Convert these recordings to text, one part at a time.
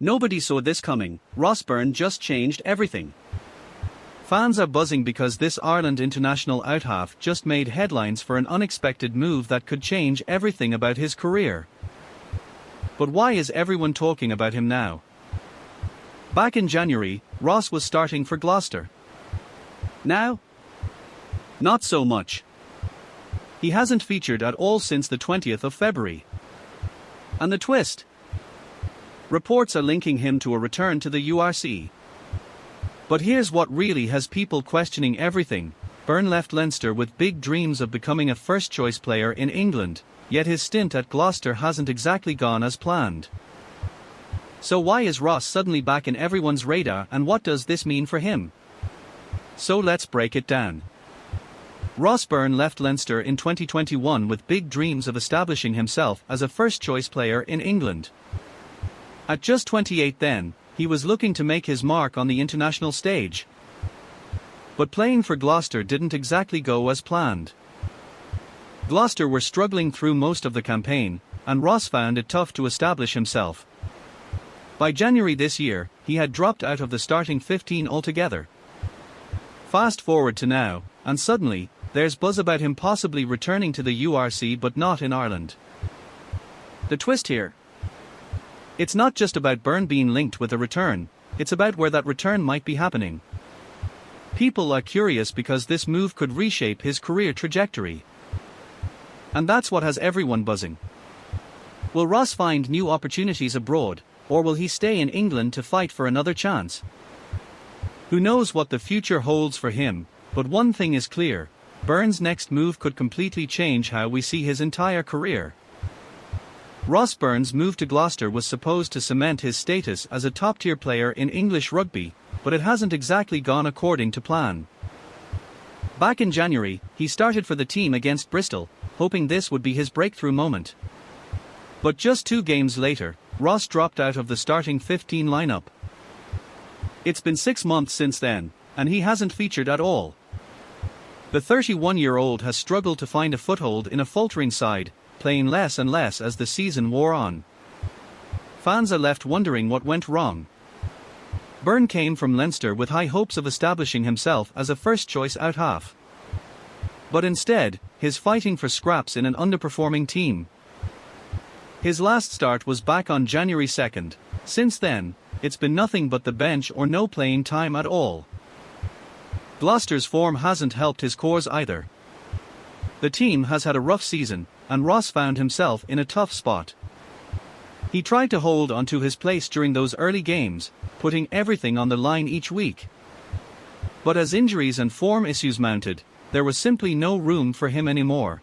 Nobody saw this coming. Ross Byrne just changed everything. Fans are buzzing because this Ireland international out-half just made headlines for an unexpected move that could change everything about his career. But why is everyone talking about him now? Back in January, Ross was starting for Gloucester. Now? Not so much. He hasn't featured at all since the 20th of February. And the twist? Reports are linking him to a return to the URC. But here's what really has people questioning everything. Byrne left Leinster with big dreams of becoming a first-choice player in England, yet his stint at Gloucester hasn't exactly gone as planned. So why is Ross suddenly back in everyone's radar, and what does this mean for him? So let's break it down. Ross Byrne left Leinster in 2021 with big dreams of establishing himself as a first-choice player in England. At just 28 then, he was looking to make his mark on the international stage. But playing for Gloucester didn't exactly go as planned. Gloucester were struggling through most of the campaign, and Ross found it tough to establish himself. By January this year, he had dropped out of the starting 15 altogether. Fast forward to now, and suddenly, there's buzz about him possibly returning to the URC but not in Ireland. The twist here? It's not just about Byrne being linked with a return, it's about where that return might be happening. People are curious because this move could reshape his career trajectory. And that's what has everyone buzzing. Will Ross find new opportunities abroad, or will he stay in England to fight for another chance? Who knows what the future holds for him, but one thing is clear: Byrne's next move could completely change how we see his entire career. Ross Byrne's move to Gloucester was supposed to cement his status as a top-tier player in English rugby, but it hasn't exactly gone according to plan. Back in January, he started for the team against Bristol, hoping this would be his breakthrough moment. But just 2 games later, Ross dropped out of the starting 15 lineup. It's been 6 months since then, and he hasn't featured at all. The 31-year-old has struggled to find a foothold in a faltering side, playing less and less as the season wore on. Fans are left wondering what went wrong. Byrne came from Leinster with high hopes of establishing himself as a first-choice out-half. But instead, he's fighting for scraps in an underperforming team. His last start was back on January 2nd. Since then, it's been nothing but the bench or no playing time at all. Gloucester's form hasn't helped his cause either. The team has had a rough season, and Ross found himself in a tough spot. He tried to hold onto his place during those early games, putting everything on the line each week. But as injuries and form issues mounted, there was simply no room for him anymore.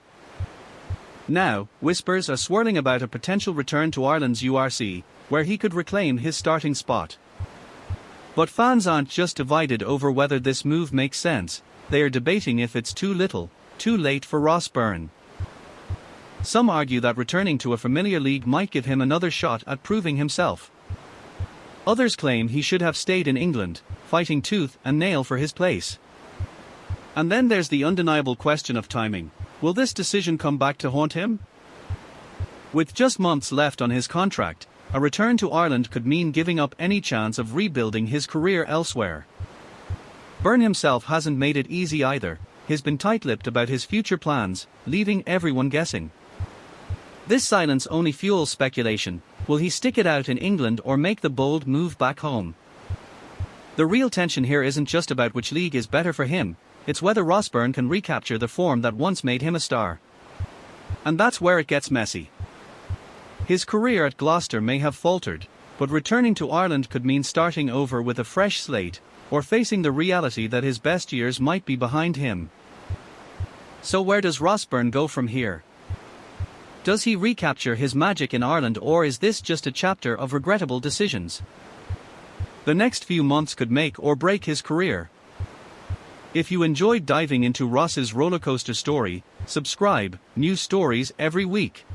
Now, whispers are swirling about a potential return to Ireland's URC, where he could reclaim his starting spot. But fans aren't just divided over whether this move makes sense, they are debating if it's too little, too late for Ross Byrne. Some argue that returning to a familiar league might give him another shot at proving himself. Others claim he should have stayed in England, fighting tooth and nail for his place. And then there's the undeniable question of timing. Will this decision come back to haunt him? With just months left on his contract, a return to Ireland could mean giving up any chance of rebuilding his career elsewhere. Byrne himself hasn't made it easy either. He's been tight-lipped about his future plans, leaving everyone guessing. This silence only fuels speculation. Will he stick it out in England or make the bold move back home? The real tension here isn't just about which league is better for him, it's whether Ross Byrne can recapture the form that once made him a star. And that's where it gets messy. His career at Gloucester may have faltered, but returning to Ireland could mean starting over with a fresh slate, or facing the reality that his best years might be behind him. So where does Ross Byrne go from here? Does he recapture his magic in Ireland, or is this just a chapter of regrettable decisions? The next few months could make or break his career. If you enjoyed diving into Ross's rollercoaster story, subscribe. New stories every week.